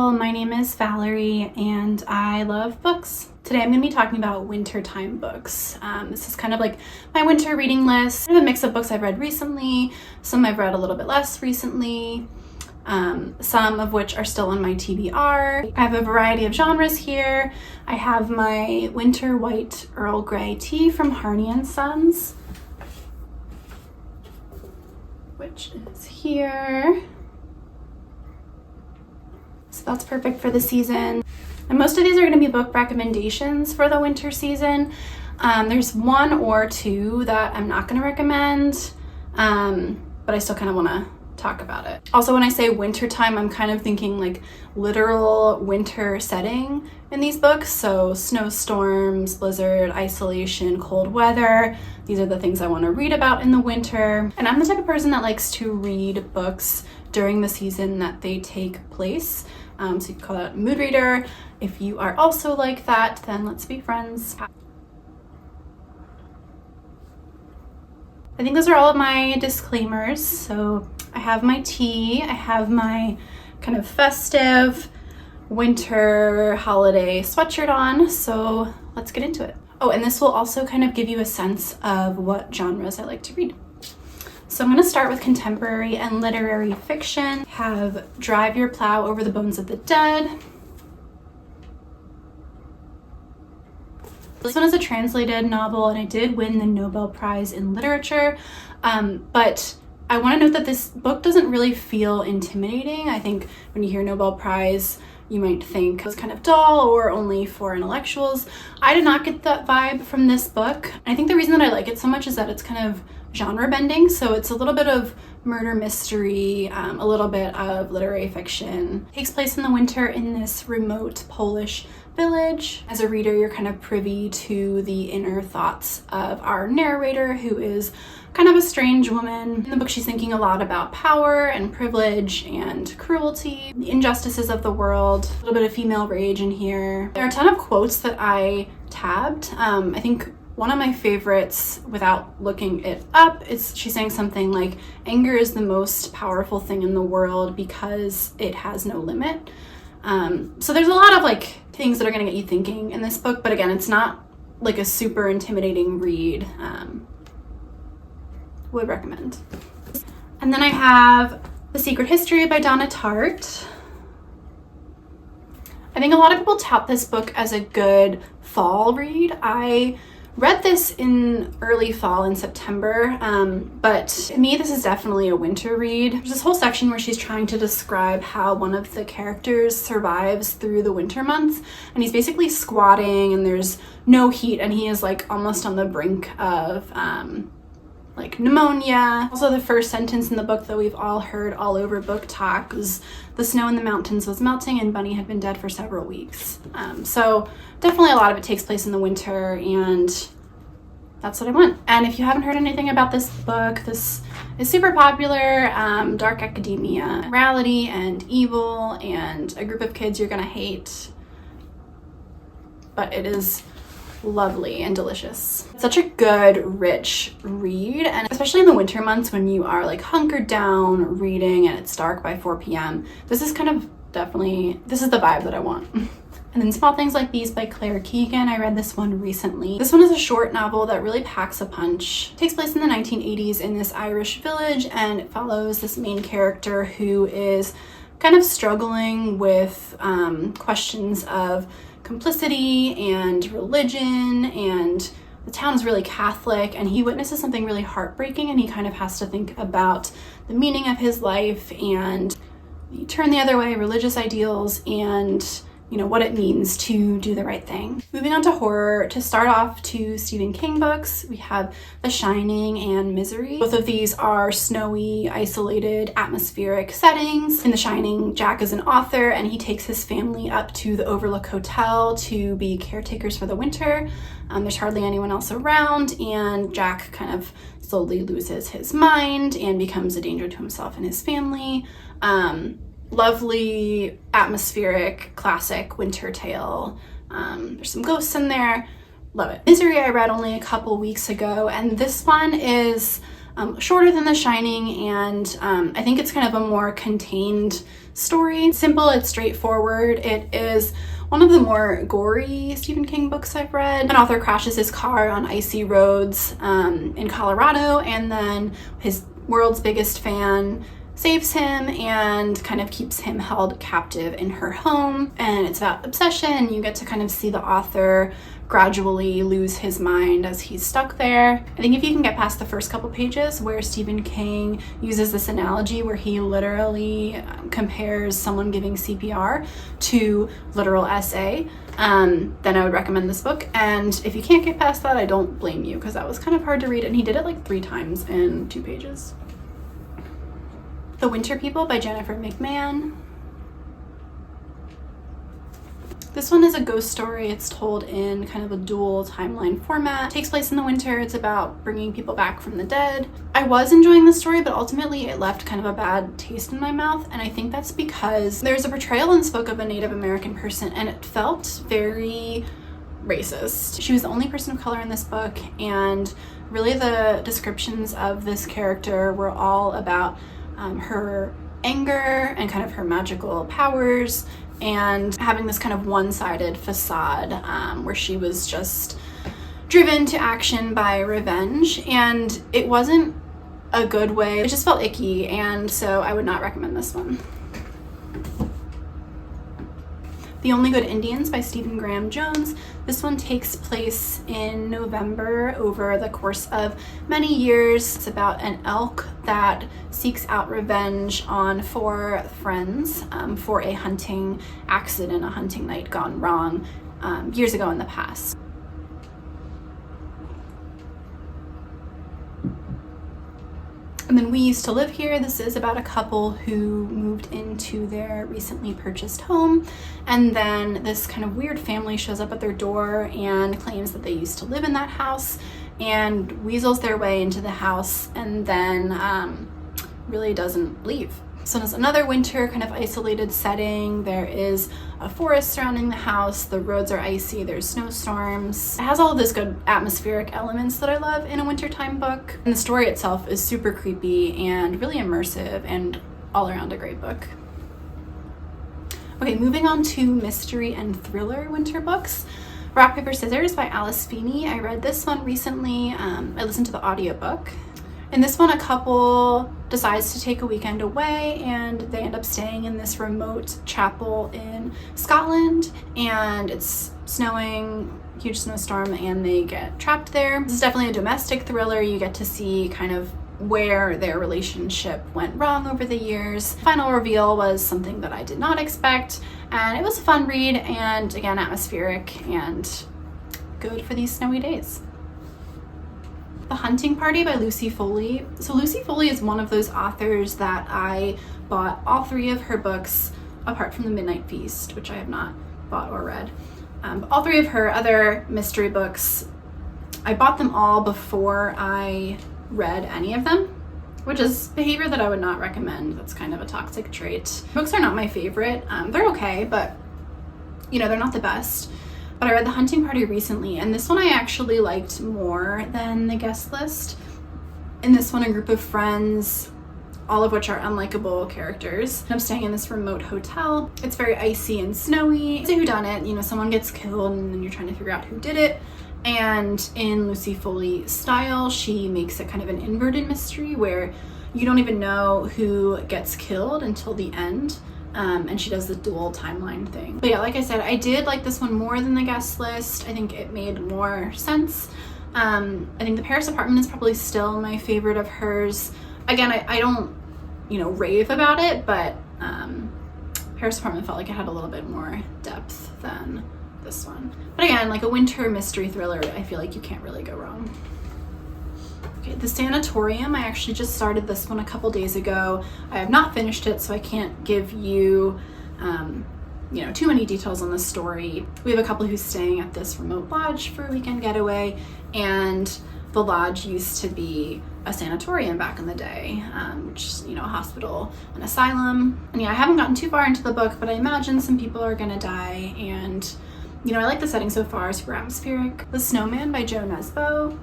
people, my name is Valerie and I love books. Today I'm going to be talking about wintertime books. This is kind of like my winter reading list. Kind of a mix of books I've read recently, some I've read a little bit less recently, some of which are still on my TBR. I have a variety of genres here. I have my Winter White Earl Grey tea from Harney & Sons, which is here. So that's perfect for the season. And most of these are going to be book recommendations for the winter season. There's one or two that I'm not going to recommend, but I still kind of want to talk about it. Also, when I say wintertime, I'm kind of thinking like literal winter setting in these books. So snowstorms, blizzard, isolation, cold weather. These are the things I want to read about in the winter. And I'm the type of person that likes to read books during the season that they take place. So you can call that a mood reader. If you are also like that, then let's be friends. I think those are all of my disclaimers. So I have my tea, I have my kind of festive winter holiday sweatshirt on, so let's get into it. Oh, and this will also kind of give you a sense of what genres I like to read. So I'm going to start with contemporary and literary fiction. Have Drive Your Plow Over the Bones of the Dead. This one is a translated novel and I did win the Nobel Prize in Literature, but I want to note that this book doesn't really feel intimidating. I think when you hear Nobel Prize, you might think it was kind of dull or only for intellectuals. I did not get that vibe from this book. I think the reason that I like it so much is that it's kind of genre bending. So it's a little bit of murder mystery, a little bit of literary fiction. It takes place in the winter in this remote Polish village. As a reader, you're kind of privy to the inner thoughts of our narrator, who is kind of a strange woman. In the book, she's thinking a lot about power and privilege and cruelty, the injustices of the world, a little bit of female rage in here. There are a ton of quotes that I tabbed. I think one of my favorites, without looking it up, is she's saying something like, anger is the most powerful thing in the world because it has no limit. So there's a lot of like things that are going to get you thinking in this book, but again, it's not like a super intimidating read. Would recommend. And then I have The Secret History by Donna Tartt. I think a lot of people tout this book as a good fall read. I read this in early fall in September, but to me this is definitely a winter read. There's this whole section where she's trying to describe how one of the characters survives through the winter months, and he's basically squatting and there's no heat and he is like almost on the brink of like pneumonia. Also, the first sentence in the book that we've all heard all over book talk was, the snow in the mountains was melting and Bunny had been dead for several weeks. So definitely a lot of it takes place in the winter, and that's what I want. And if you haven't heard anything about this book, this is super popular. Dark academia, morality and evil, and a group of kids you're gonna hate, but it is lovely and delicious. Such a good, rich read, and especially in the winter months when you are like hunkered down reading and it's dark by 4 p.m. This is kind of definitely, this is the vibe that I want. And then Small Things Like These by Claire Keegan. I read this one recently. This one is a short novel that really packs a punch. It takes place in the 1980s in this Irish village, and it follows this main character who is kind of struggling with questions of complicity and religion, and the town is really Catholic, and he witnesses something really heartbreaking, and he kind of has to think about the meaning of his life and you turn the other way, religious ideals, and you know, what it means to do the right thing. Moving on to horror, to start off, two Stephen King books. We have The Shining and Misery. Both of these are snowy, isolated, atmospheric settings. In The Shining, Jack is an author and he takes his family up to the Overlook Hotel to be caretakers for the winter. There's hardly anyone else around, and Jack kind of slowly loses his mind and becomes a danger to himself and his family. Lovely, atmospheric, classic winter tale. There's some ghosts in there. Love it. Misery I read only a couple weeks ago, and this one is shorter than The Shining, and I think it's kind of a more contained story. Simple, it's straightforward. It is one of the more gory Stephen King books I've read. An author crashes his car on icy roads in Colorado, and then his world's biggest fan saves him and kind of keeps him held captive in her home. And it's about obsession. You get to kind of see the author gradually lose his mind as he's stuck there. I think if you can get past the first couple pages where Stephen King uses this analogy where he literally compares someone giving CPR to literal SA, then I would recommend this book. And if you can't get past that, I don't blame you, because that was kind of hard to read, and he did it like 3 times in 2 pages. The Winter People by Jennifer McMahon. This one is a ghost story. It's told in kind of a dual timeline format. It takes place in the winter. It's about bringing people back from the dead. I was enjoying the story, but ultimately it left kind of a bad taste in my mouth, and I think that's because there's a portrayal in this book of a Native American person, and it felt very racist. She was the only person of color in this book, and really the descriptions of this character were all about her anger and kind of her magical powers, and having this kind of one-sided facade where she was just driven to action by revenge, and it wasn't a good way. It just felt icky, and so I would not recommend this one. The Only Good Indians by Stephen Graham Jones. This one takes place in November over the course of many years. It's about an elk that seeks out revenge on 4 friends for a hunting accident, a hunting night gone wrong years ago in the past. And then We Used to Live Here. This is about a couple who moved into their recently purchased home, and then this kind of weird family shows up at their door and claims that they used to live in that house, and weasels their way into the house, and then really doesn't leave. So it's another winter kind of isolated setting. There is a forest surrounding the house. The roads are icy. There's snowstorms. It has all of those good atmospheric elements that I love in a wintertime book. And the story itself is super creepy and really immersive, and all around a great book. Okay, moving on to mystery and thriller winter books. Rock, Paper, Scissors by Alice Feeney. I read this one recently. I listened to the audiobook. In this one, a couple decides to take a weekend away, and they end up staying in this remote chapel in Scotland, and it's snowing, huge snowstorm, and they get trapped there. This is definitely a domestic thriller. You get to see kind of where their relationship went wrong over the years. Final reveal was something that I did not expect, and it was a fun read, and again, atmospheric and good for these snowy days. The Hunting Party by Lucy Foley. So Lucy Foley is one of those authors that I bought all 3 of her books, apart from The Midnight Feast, which I have not bought or read. All 3 of her other mystery books, I bought them all before I read any of them, which is behavior that I would not recommend. That's kind of a toxic trait. Books are not my favorite. They're okay, but you know, they're not the best. But I read The Hunting Party recently, and this one I actually liked more than The Guest List. In this one, a group of friends, all of which are unlikable characters, end up staying in this remote hotel. It's very icy and snowy. It's a whodunit, you know, someone gets killed and then you're trying to figure out who did it. And in Lucy Foley style, she makes it kind of an inverted mystery where you don't even know who gets killed until the end. And she does the dual timeline thing. But yeah, like I said, I did like this one more than The Guest List. I think it made more sense. I think The Paris Apartment is probably still my favorite of hers. Again, I don't, you know, rave about it, but Paris Apartment felt like it had a little bit more depth than this one. But again, like a winter mystery thriller, I feel like you can't really go wrong. Okay, The Sanatorium. I actually just started this one a couple days ago. I have not finished it, so I can't give you, you know, too many details on the story. We have a couple who's staying at this remote lodge for a weekend getaway, and the lodge used to be a sanatorium back in the day, which is, you know, a hospital, an asylum. And yeah, I haven't gotten too far into the book, but I imagine some people are gonna die, and you know, I like the setting so far, super atmospheric. The Snowman by Jo Nesbø.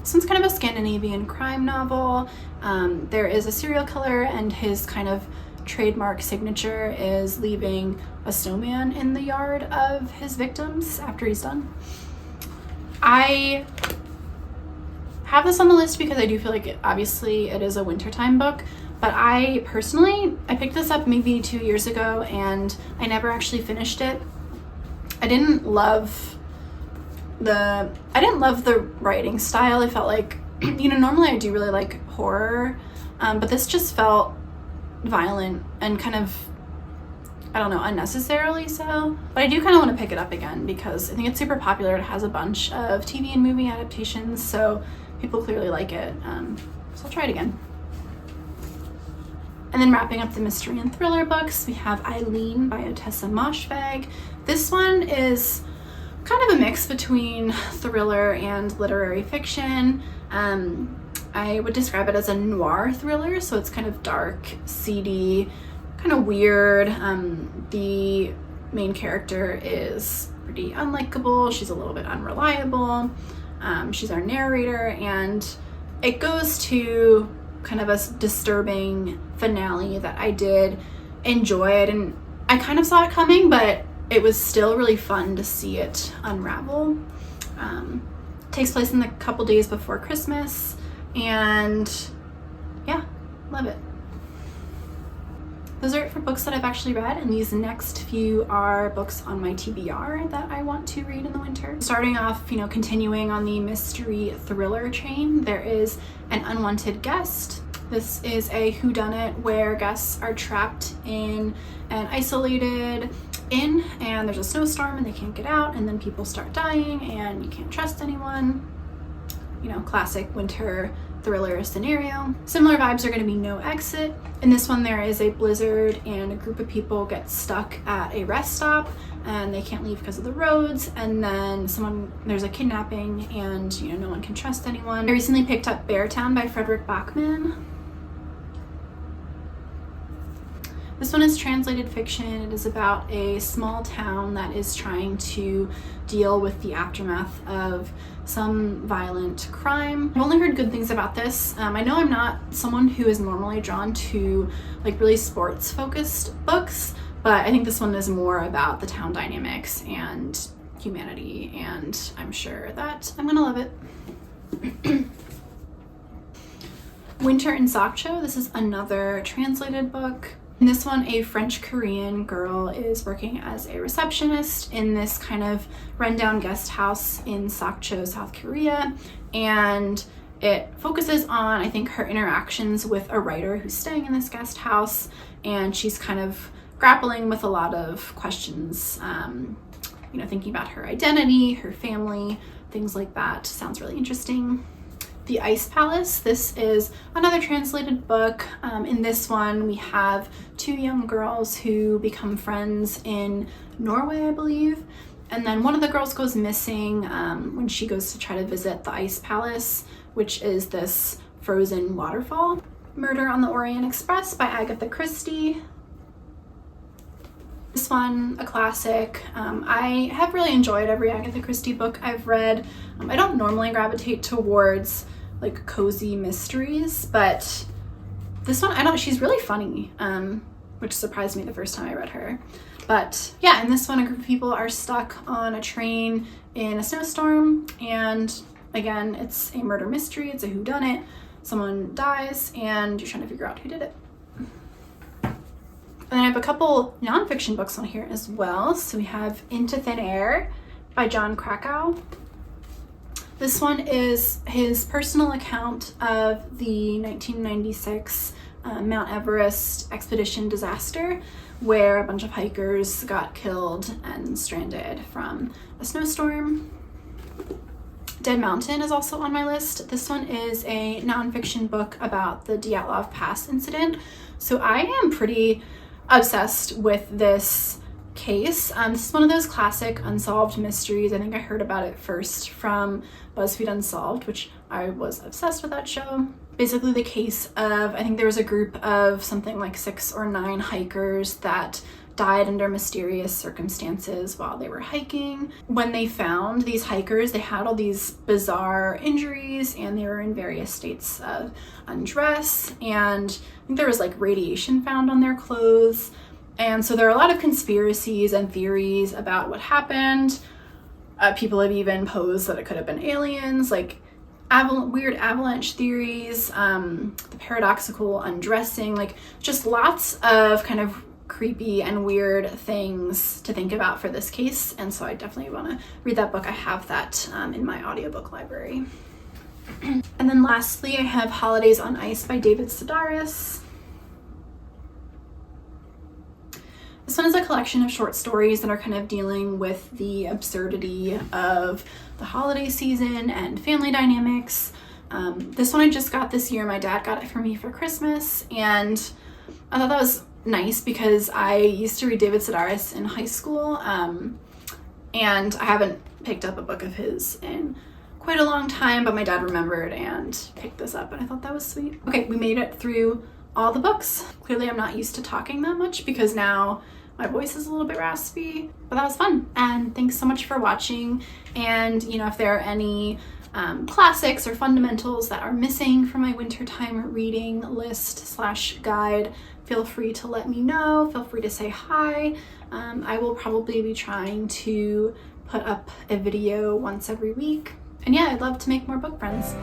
This one's kind of a Scandinavian crime novel. There is a serial killer and his kind of trademark signature is leaving a snowman in the yard of his victims after he's done. I have this on the list because I do feel like obviously it is a wintertime book, but I picked this up maybe 2 years ago and I never actually finished it. I didn't love the writing style. I felt like, normally I do really like horror, but this just felt violent and kind of, I don't know, unnecessarily so. But I do kind of want to pick it up again because I think it's super popular. It has a bunch of TV and movie adaptations, so people clearly like it. So I'll try it again. And then wrapping up the mystery and thriller books, we have Eileen by Ottessa Moshfegh. This one is kind of a mix between thriller and literary fiction. I would describe it as a noir thriller, so it's kind of dark, seedy, kind of weird. The main character is pretty unlikable. She's a little bit unreliable. She's our narrator, and it goes to kind of a disturbing finale that I did enjoy. I kind of saw it coming, but it was still really fun to see it unravel. Takes place in the couple days before Christmas, and yeah, love it. Those are it for books that I've actually read, and these next few are books on my TBR that I want to read in the winter. Starting off, continuing on the mystery thriller train, there is An Unwanted Guest. This is a whodunit where guests are trapped in an isolated inn and there's a snowstorm and they can't get out, and then people start dying and you can't trust anyone. Classic winter thriller scenario. Similar vibes are going to be No Exit. In this one, there is a blizzard and a group of people get stuck at a rest stop and they can't leave because of the roads, and then there's a kidnapping and no one can trust anyone. I recently picked up Beartown by Fredrik Backman. This one is translated fiction. It is about a small town that is trying to deal with the aftermath of some violent crime. I've only heard good things about this. I know I'm not someone who is normally drawn to really sports focused books, but I think this one is more about the town dynamics and humanity, and I'm sure that I'm gonna love it. Winter in Sakcho. This is another translated book. In this one, a French-Korean girl is working as a receptionist in this kind of rundown guest house in Sakcho, South Korea, and it focuses on, I think, her interactions with a writer who's staying in this guest house, and she's kind of grappling with a lot of questions, thinking about her identity, her family, things like that. Sounds really interesting. The Ice Palace. This is another translated book. In this one, we have two young girls who become friends in Norway, I believe. And then one of the girls goes missing when she goes to try to visit the Ice Palace, which is this frozen waterfall. Murder on the Orient Express by Agatha Christie. This one, a classic. I have really enjoyed every Agatha Christie book I've read. I don't normally gravitate towards cozy mysteries, but this one, she's really funny, which surprised me the first time I read her. But yeah, in this one, a group of people are stuck on a train in a snowstorm, and again, it's a murder mystery. It's a whodunit. Someone dies, and you're trying to figure out who did it. And then I have a couple nonfiction books on here as well. So we have Into Thin Air by Jon Krakauer. This one is his personal account of the 1996 Mount Everest expedition disaster, where a bunch of hikers got killed and stranded from a snowstorm. Dead Mountain is also on my list. This one is a nonfiction book about the Dyatlov Pass incident. So I am pretty obsessed with this case. This is one of those classic unsolved mysteries. I think I heard about it first from BuzzFeed Unsolved, which I was obsessed with that show. Basically the case of, I think there was a group of something like 6 or 9 hikers that died under mysterious circumstances while they were hiking. When they found these hikers, they had all these bizarre injuries and they were in various states of undress, and I think there was like radiation found on their clothes. And so there are a lot of conspiracies and theories about what happened. People have even posed that it could have been aliens, like weird avalanche theories, the paradoxical undressing, like just lots of kind of creepy and weird things to think about for this case. And so I definitely want to read that book. I have that in my audiobook library. And then lastly, I have Holidays on Ice by David Sedaris. This one is a collection of short stories that are kind of dealing with the absurdity of the holiday season and family dynamics. This one I just got this year. My dad got it for me for Christmas, and I thought that was nice because I used to read David Sedaris in high school, and I haven't picked up a book of his in quite a long time, but my dad remembered and picked this up, and I thought that was sweet. Okay, we made it through all the books. Clearly I'm not used to talking that much because now my voice is a little bit raspy, but that was fun. And thanks so much for watching. And you know, if there are any classics or fundamentals that are missing from my wintertime reading list / guide, feel free to let me know. Feel free to say hi. I will probably be trying to put up a video once every week. And yeah, I'd love to make more book friends.